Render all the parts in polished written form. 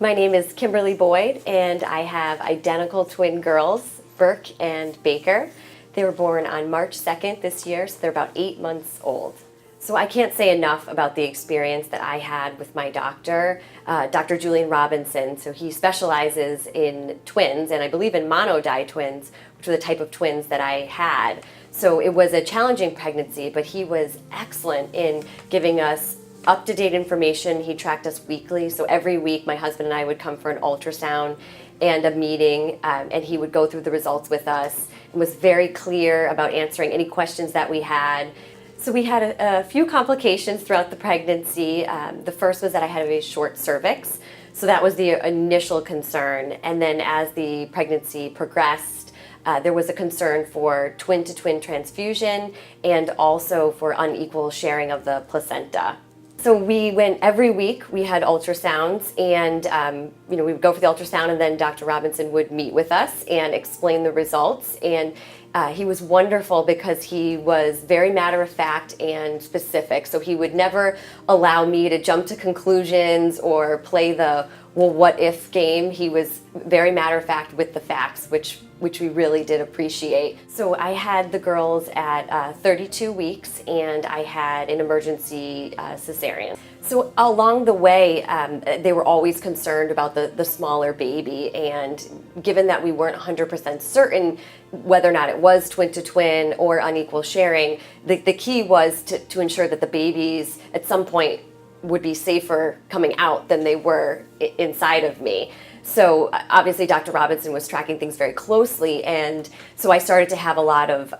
My name is Kimberly Boyd, and I have identical twin girls, Burke and Baker. They were born on March 2nd this year, so they're about 8 months old. So I can't say enough about the experience that I had with my doctor, Dr. Julian Robinson. So he specializes in twins, and I believe in monodi twins, which are the type of twins that I had. So it was a challenging pregnancy, but he was excellent in giving us up-to-date information. He tracked us weekly, so every week my husband and I would come for an ultrasound and a meeting, and he would go through the results with us and was very clear about answering any questions that we had. So we had a few complications throughout the pregnancy. The first was that I had a short cervix, so that was the initial concern. And then as the pregnancy progressed, there was a concern for twin-to-twin transfusion and also for unequal sharing of the placenta. So we went every week. We had ultrasounds, and we would go for the ultrasound, and then Dr. Robinson would meet with us and explain the results. And he was wonderful because he was very matter-of-fact and specific. So he would never allow me to jump to conclusions or play the well, what if game. He was very matter-of-fact with the facts, which we really did appreciate. So I had the girls at 32 weeks, and I had an emergency cesarean. So along the way, they were always concerned about the smaller baby, and given that we weren't 100% certain whether or not it was twin-to-twin or unequal sharing, the key was to ensure that the babies at some point would be safer coming out than they were inside of me. So obviously Dr. Robinson was tracking things very closely, and so I started to have a lot of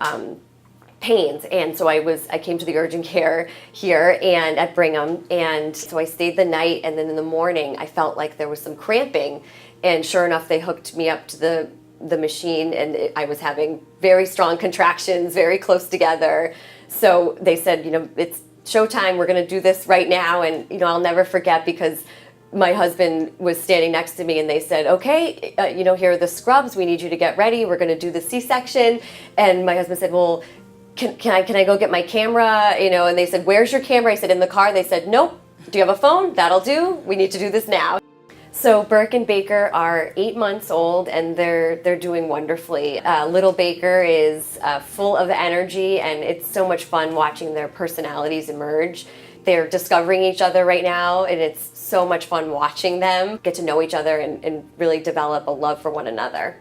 pains, and so I came to the urgent care here and at Brigham, and so I stayed the night, and then in the morning I felt like there was some cramping, and sure enough they hooked me up to the machine, and I was having very strong contractions very close together. So they said, it's showtime, we're going to do this right now. And I'll never forget, because my husband was standing next to me, and they said, okay, here are the scrubs, we need you to get ready, we're going to do the C-section. And my husband said, well, can I go get my camera? And they said, where's your camera? I said, in the car. They said, nope. Do you have a phone? That'll do. We need to do this now. So Burke and Baker are 8 months old, and they're doing wonderfully. Little Baker is full of energy, and it's so much fun watching their personalities emerge. They're discovering each other right now, and it's so much fun watching them get to know each other and really develop a love for one another.